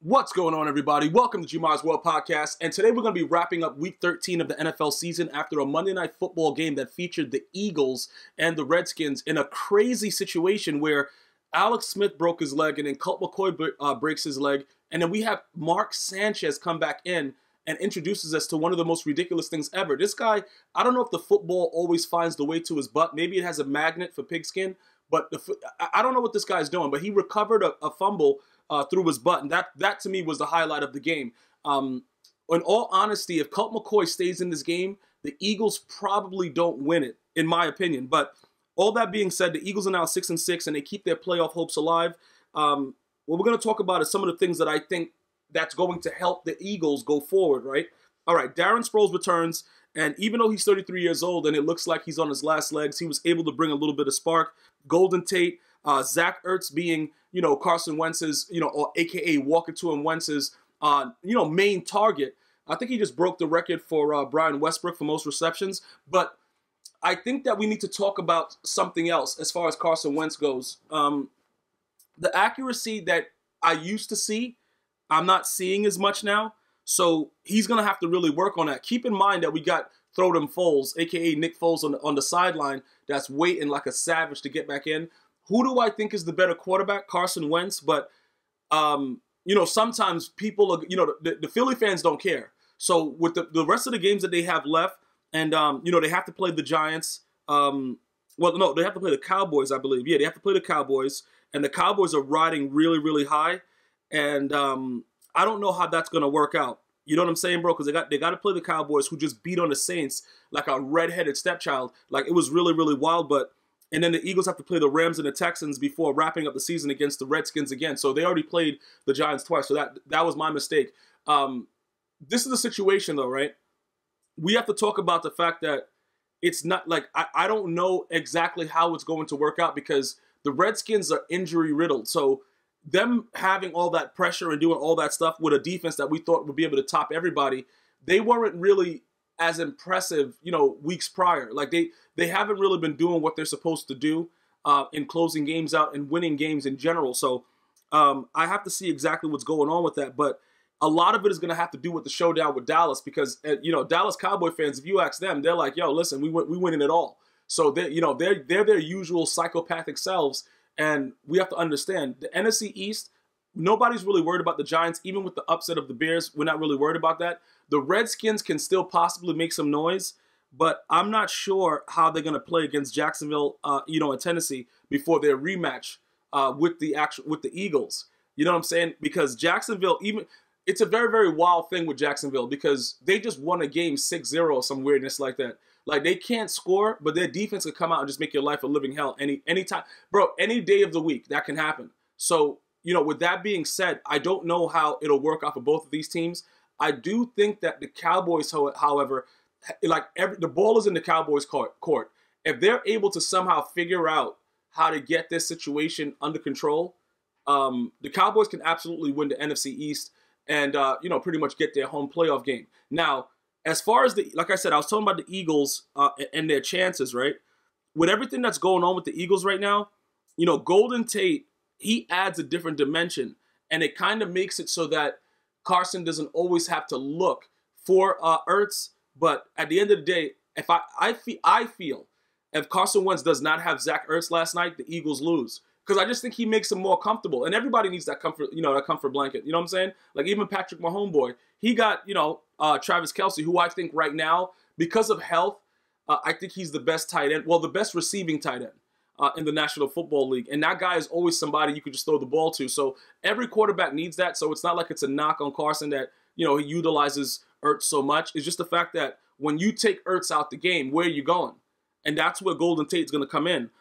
What's going on, everybody? Welcome to Jumar's World Podcast, and today we're going to be wrapping up Week 13 of the NFL season after a Monday Night Football game that featured the Eagles and the Redskins in a crazy situation where Alex Smith broke his leg and then Colt McCoy breaks his leg, and then we have Mark Sanchez come back in and introduces us to one of the most ridiculous things ever. This guy, I don't know if the football always finds the way to his butt. Maybe it has a magnet for pigskin, but I don't know what this guy's doing, but he recovered a fumble through his butt, and that to me was the highlight of the game. In all honesty, if Colt McCoy stays in this game, the Eagles probably don't win it, in my opinion. But all that being said, the Eagles are now 6-6, and they keep their playoff hopes alive. What we're going to talk about is some of the things that I think that's going to help the Eagles go forward, right? All right, Darren Sproles returns, and even though he's 33 years old and it looks like he's on his last legs, he was able to bring a little bit of spark. Golden Tate, Zach Ertz being, Carson Wentz's, or AKA Walker to and Wentz's, main target. I think he just broke the record for Brian Westbrook for most receptions. But I think that we need to talk about something else as far as Carson Wentz goes. The accuracy that I used to see, I'm not seeing as much now. So he's going to have to really work on that. Keep in mind that we got Throden Foles, a.k.a. Nick Foles, on the sideline that's waiting like a savage to get back in. Who do I think is the better quarterback? Carson Wentz. But, sometimes people, the Philly fans don't care. So with the rest of the games that they have left, and, they have to play the Giants. They have to play the Cowboys, I believe. Yeah, they have to play the Cowboys. And the Cowboys are riding really, really high. And I don't know how that's going to work out. You know what I'm saying, bro? Because they got to play the Cowboys, who just beat on the Saints like a redheaded stepchild. Like, it was really, really wild. And then the Eagles have to play the Rams and the Texans before wrapping up the season against the Redskins again. So they already played the Giants twice. So that was my mistake. This is the situation, though, right? We have to talk about the fact that it's not like I don't know exactly how it's going to work out because the Redskins are injury riddled. So them having all that pressure and doing all that stuff with a defense that we thought would be able to top everybody, they weren't really as impressive, weeks prior. Like they haven't really been doing what they're supposed to do in closing games out and winning games in general. So I have to see exactly what's going on with that. But a lot of it is going to have to do with the showdown with Dallas because, Dallas Cowboy fans, if you ask them, they're like, yo, listen, we winning it all. So they're their usual psychopathic selves. And we have to understand, the NFC East, nobody's really worried about the Giants. Even with the upset of the Bears, we're not really worried about that. The Redskins can still possibly make some noise, but I'm not sure how they're going to play against Jacksonville, in Tennessee before their rematch with the Eagles. You know what I'm saying? Because Jacksonville, it's a very, very wild thing with Jacksonville because they just won a game 6-0 or some weirdness like that. Like, they can't score, but their defense could come out and just make your life a living hell anytime. Bro, any day of the week, that can happen. So, with that being said, I don't know how it'll work out for both of these teams. I do think that the Cowboys, however, the ball is in the Cowboys' court. If they're able to somehow figure out how to get this situation under control, the Cowboys can absolutely win the NFC East and, pretty much get their home playoff game. Now, as far as like I said, I was talking about the Eagles and their chances, right? With everything that's going on with the Eagles right now, Golden Tate, he adds a different dimension. And it kind of makes it so that Carson doesn't always have to look for Ertz. But at the end of the day, if I feel if Carson Wentz does not have Zach Ertz last night, the Eagles lose. Because I just think he makes them more comfortable. And everybody needs that comfort, that comfort blanket. You know what I'm saying? Like even Patrick, my homeboy, he got, Travis Kelce, who I think right now, because of health, I think he's the best tight end. Well, the best receiving tight end in the National Football League. And that guy is always somebody you could just throw the ball to. So every quarterback needs that. So it's not like it's a knock on Carson that, he utilizes Ertz so much. It's just the fact that when you take Ertz out the game, where are you going? And that's where Golden Tate's going to come in.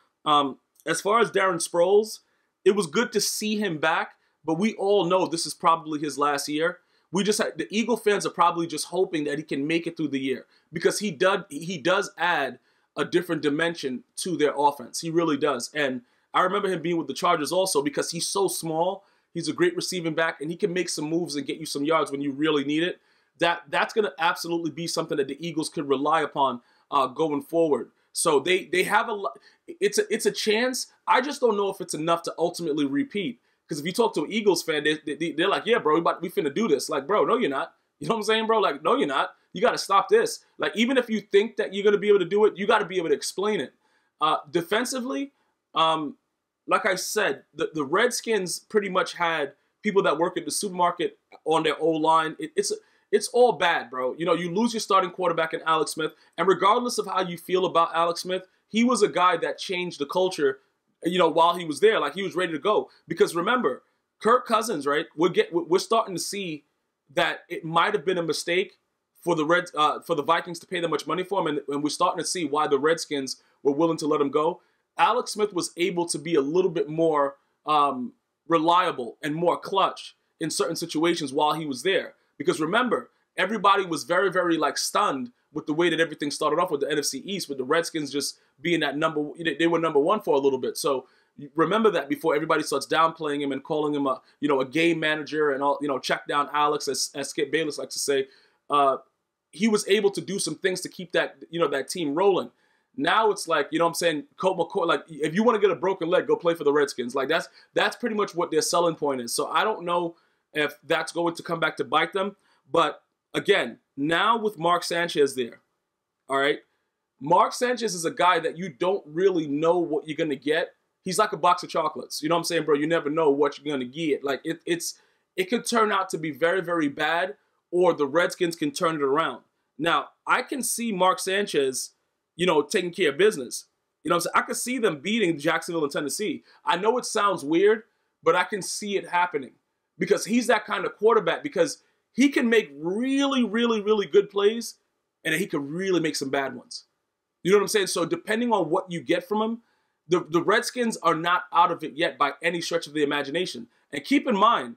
As far as Darren Sproles, it was good to see him back, but we all know this is probably his last year. The Eagle fans are probably just hoping that he can make it through the year because he does add a different dimension to their offense. He really does. And I remember him being with the Chargers also because he's so small. He's a great receiving back, and he can make some moves and get you some yards when you really need it. That's going to absolutely be something that the Eagles could rely upon going forward. So they have it's a chance. I just don't know if it's enough to ultimately repeat. Because if you talk to an Eagles fan, they're like, yeah, bro, we finna do this. Like, bro, no, you're not. You know what I'm saying, bro? Like, no, you're not. You got to stop this. Like, even if you think that you're going to be able to do it, you got to be able to explain it. Defensively, like I said, the Redskins pretty much had people that work at the supermarket on their O-line. It's all bad, bro. You know, you lose your starting quarterback in Alex Smith, and regardless of how you feel about Alex Smith, he was a guy that changed the culture, you know, while he was there. Like, he was ready to go. Because remember, Kirk Cousins, right? We're starting to see that it might have been a mistake for the Vikings to pay that much money for him, and we're starting to see why the Redskins were willing to let him go. Alex Smith was able to be a little bit more reliable and more clutch in certain situations while he was there. Because remember, everybody was very, very like stunned with the way that everything started off with the NFC East, with the Redskins just being that they were number one for a little bit. So remember that before everybody starts downplaying him and calling him a game manager and all, check down Alex, as Skip Bayless likes to say. He was able to do some things to keep that team rolling. Now it's like, you know what I'm saying, Colt McCoy, like, if you want to get a broken leg, go play for the Redskins. Like, that's pretty much what their selling point is. So I don't know if that's going to come back to bite them. But again, now with Mark Sanchez there, all right, Mark Sanchez is a guy that you don't really know what you're going to get. He's like a box of chocolates. You know what I'm saying, bro? You never know what you're going to get. Like, it could turn out to be very, very bad, or the Redskins can turn it around. Now, I can see Mark Sanchez, taking care of business. You know what I'm saying? I could see them beating Jacksonville and Tennessee. I know it sounds weird, but I can see it happening because he's that kind of quarterback, because he can make really, really, really good plays, and he can really make some bad ones. You know what I'm saying? So depending on what you get from him, the Redskins are not out of it yet by any stretch of the imagination. And keep in mind,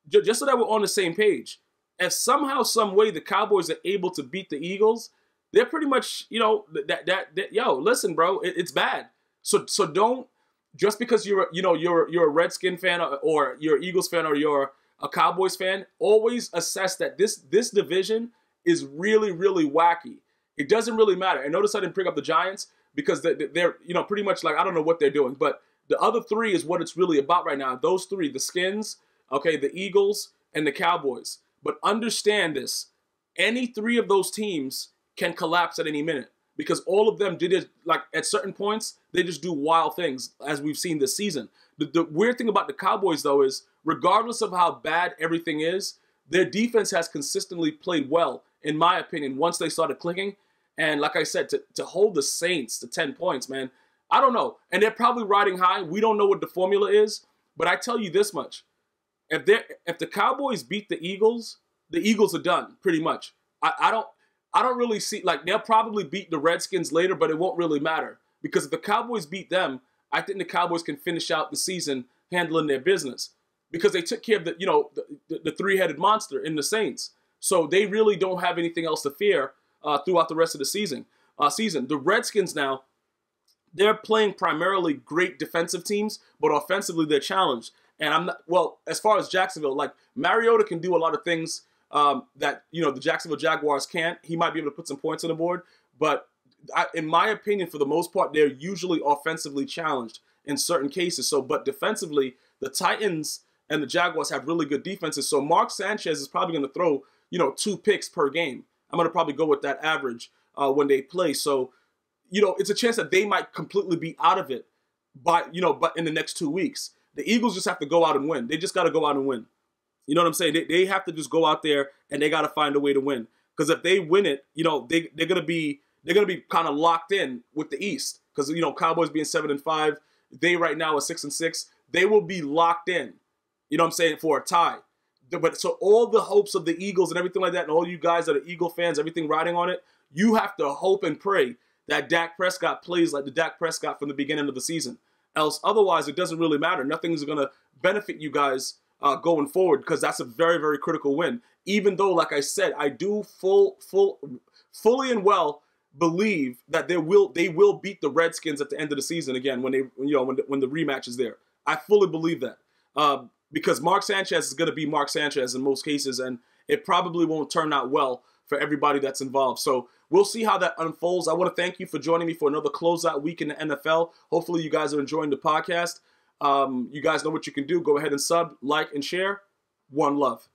just so that we're on the same page, if somehow, some way the Cowboys are able to beat the Eagles, they're pretty much, listen, bro, it's bad. So don't, just because you're a Redskin fan or you're an Eagles fan or you're a Cowboys fan, always assess that this division is really, really wacky. It doesn't really matter. And notice I didn't bring up the Giants because they're pretty much like, I don't know what they're doing. But the other three is what it's really about right now. Those three, the Skins, okay, the Eagles, and the Cowboys. But understand this. Any three of those teams can collapse at any minute because all of them did it, like, at certain points, they just do wild things, as we've seen this season. The weird thing about the Cowboys, though, is regardless of how bad everything is, their defense has consistently played well, in my opinion, once they started clicking. And like I said, to hold the Saints to 10 points, man, I don't know. And they're probably riding high. We don't know what the formula is. But I tell you this much. If the Cowboys beat the Eagles are done, pretty much. I don't really see, like, they'll probably beat the Redskins later, but it won't really matter. Because if the Cowboys beat them, I think the Cowboys can finish out the season handling their business. Because they took care of the three-headed monster in the Saints. So they really don't have anything else to fear throughout the rest of the season. The Redskins now, they're playing primarily great defensive teams, but offensively they're challenged. And as far as Jacksonville, like, Mariota can do a lot of things that, the Jacksonville Jaguars can't. He might be able to put some points on the board, but in my opinion, for the most part, they're usually offensively challenged in certain cases. So, but defensively, the Titans and the Jaguars have really good defenses. So Mark Sanchez is probably going to throw, 2 picks per game. I'm going to probably go with that average when they play. So, it's a chance that they might completely be out of it but in the next 2 weeks. The Eagles just have to go out and win. They just got to go out and win. You know what I'm saying? They have to just go out there and they got to find a way to win. Because if they win it, they're gonna be kind of locked in with the East. Because Cowboys being 7-5, they right now are 6-6. They will be locked in. You know what I'm saying, for a tie. But so all the hopes of the Eagles and everything like that, and all you guys that are Eagle fans, everything riding on it, you have to hope and pray that Dak Prescott plays like the Dak Prescott from the beginning of the season. Else, otherwise, it doesn't really matter. Nothing's going to benefit you guys going forward, because that's a very, very critical win. Even though, like I said, I do fully and well believe that they will beat the Redskins at the end of the season again when the rematch is there. I fully believe that because Mark Sanchez is going to be Mark Sanchez in most cases, and it probably won't turn out well for everybody that's involved. So we'll see how that unfolds. I want to thank you for joining me for another closeout week in the NFL. Hopefully you guys are enjoying the podcast. You guys know what you can do. Go ahead and sub, like, and share. One love.